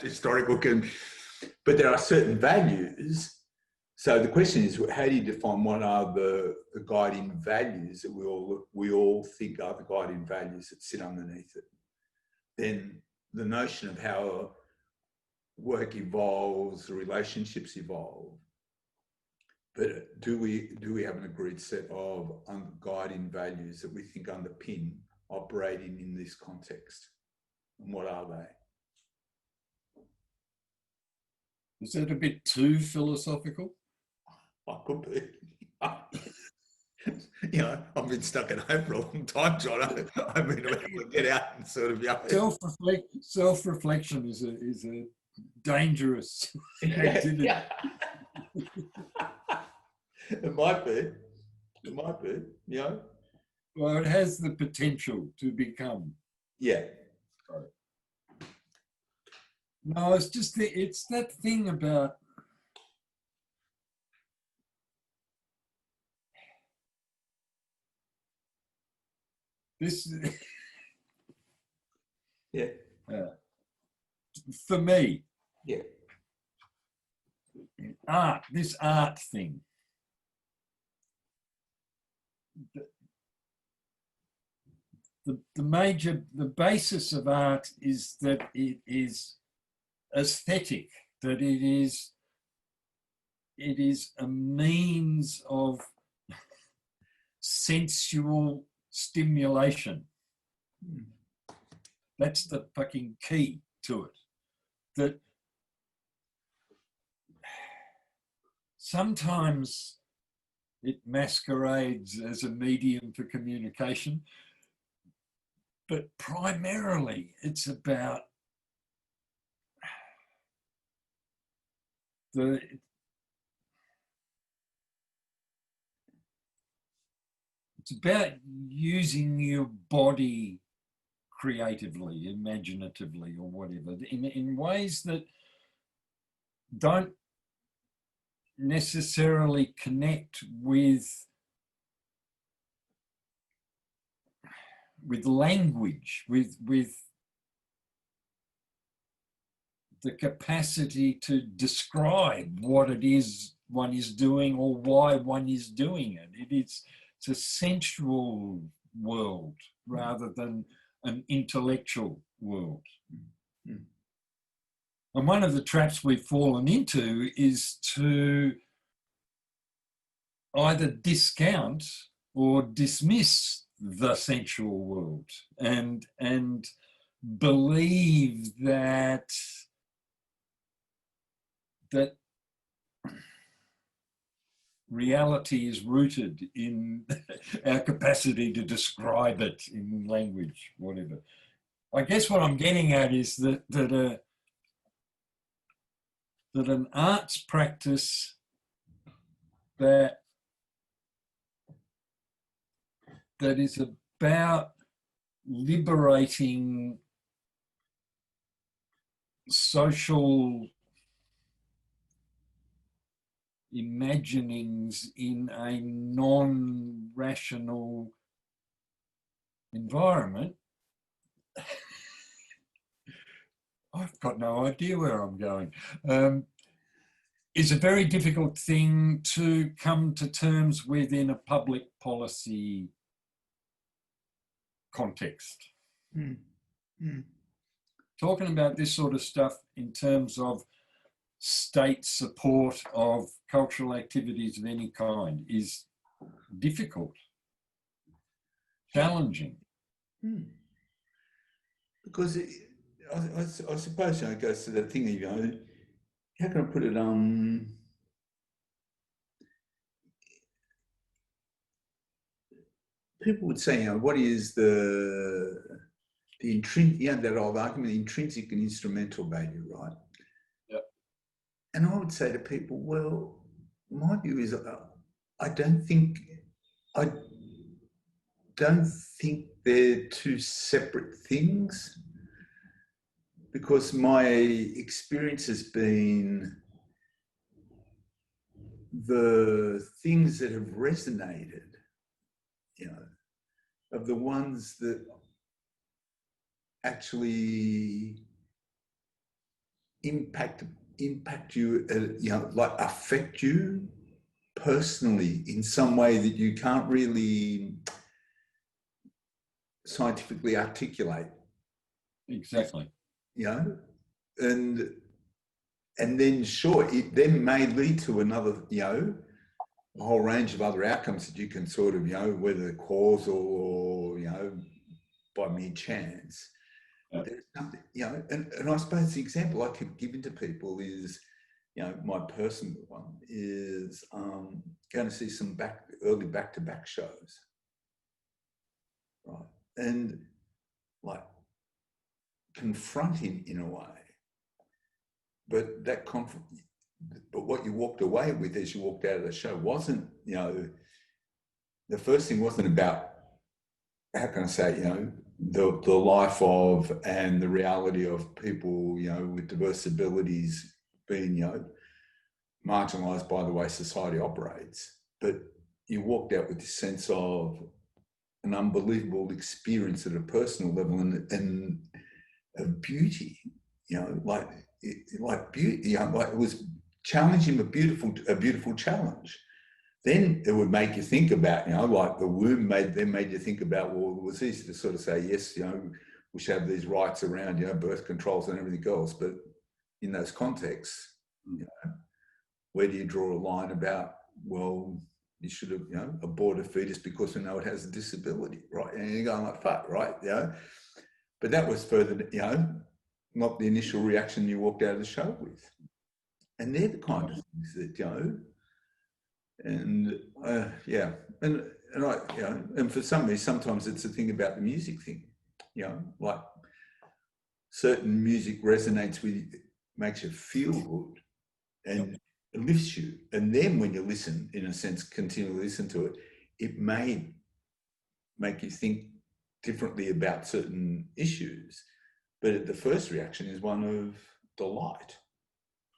historical, but there are certain values. So the question is, how do you define what are the guiding values that we all think are the guiding values that sit underneath it? Then the notion of how work evolves, relationships evolve. But do we have an agreed set of guiding values that we think underpin operating in this context? And what are they? Is that a bit too philosophical? I could be. You know, I've been stuck at home for a long time, John. I've been able to get out and sort of, self-reflection is a dangerous activity. Yeah. It might be, you know. Well, it has the potential to become. Yeah. No, it's just it's that thing about this. Yeah. For me. Yeah. This art thing. The basis of art is that it is aesthetic, that it is a means of sensual stimulation. That's the fucking key to it. That sometimes it masquerades as a medium for communication, but primarily it's about it's about using your body creatively, imaginatively, or whatever, in ways that don't necessarily connect with language, with the capacity to describe what it is one is doing or why one is doing it. It's a sensual world rather than an intellectual world. Mm. And one of the traps we've fallen into is to either discount or dismiss the sensual world and believe that reality is rooted in our capacity to describe it in language, whatever. I guess what I'm getting at is that an arts practice that is about liberating social imaginings in a non-rational environment. I've got no idea where I'm going. Is a very difficult thing to come to terms with in a public policy context. Mm. Mm. Talking about this sort of stuff in terms of state support of cultural activities of any kind is difficult, challenging. Mm. Because I suppose, it goes to the thing, how can I put it? People would say, what is the intrinsic, that old argument, intrinsic and instrumental value, right? Yep. And I would say to people, well, my view is, I don't think they're two separate things, because my experience has been the things that have resonated, of the ones that actually impact you, like affect you personally in some way that you can't really scientifically articulate. Exactly. And then sure, it then may lead to another, a whole range of other outcomes that you can sort of, whether causal or, by mere chance. Yep. There's nothing, and I suppose the example I could give to people is, my personal one is going to see some early back-to-back shows, right? And like confronting in a way, but but what you walked away with as you walked out of the show wasn't, the first thing wasn't about, how can I say, the life of and the reality of people, with diverse abilities being, marginalised by the way society operates. But you walked out with this sense of an unbelievable experience at a personal level and of beauty, like beauty, like it was challenging, but a beautiful challenge. Then it would make you think about, like the womb made you think about, well, it was easy to sort of say, yes, we should have these rights around, birth controls and everything else. But in those contexts, where do you draw a line about, well, you should have, abort a fetus because we know it has a disability, right? And you're going like, fuck, right? But that was further, not the initial reaction you walked out of the show with. And they're the kind of things that, and and for some reason, sometimes it's a thing about the music thing, like certain music resonates with you, makes you feel good and it lifts you. And then when you listen, in a sense, continually listen to it, it may make you think differently about certain issues. But the first reaction is one of delight.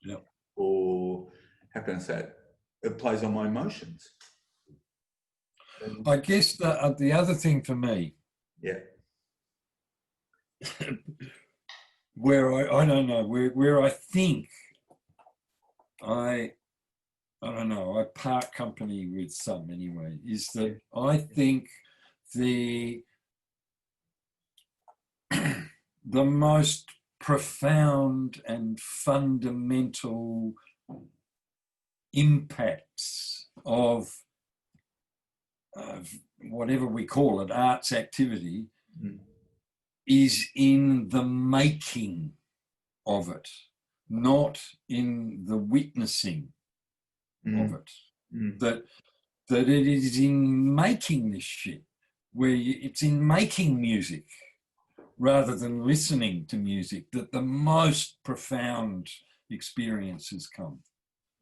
Yep. Or, how can I say it? It plays on my emotions. I guess the other thing for me, where I don't know, where I think I don't know, I part company with some anyway, is that I think the most profound and fundamental impacts of whatever we call it, arts activity, is in the making of it, not in the witnessing of it. That it is in making this shit, where it's in making music rather than listening to music, that the most profound experiences come.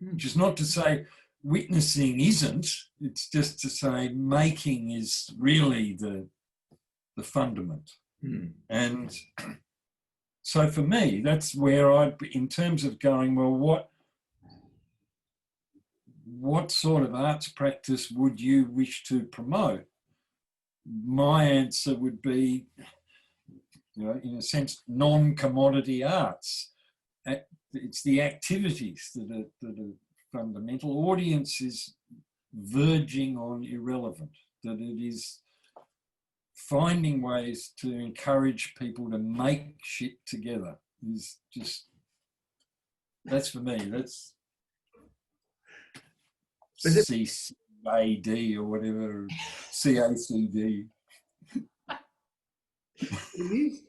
Which is not to say witnessing isn't, it's just to say making is really the fundament. And so for me, that's where in terms of going, well, what sort of arts practice would you wish to promote? My answer would be, in a sense, non-commodity arts. It's the activities that are fundamental. Audience is verging on irrelevant, that it is finding ways to encourage people to make shit together is just, that's for me, that's CAD or whatever, CACD. It is.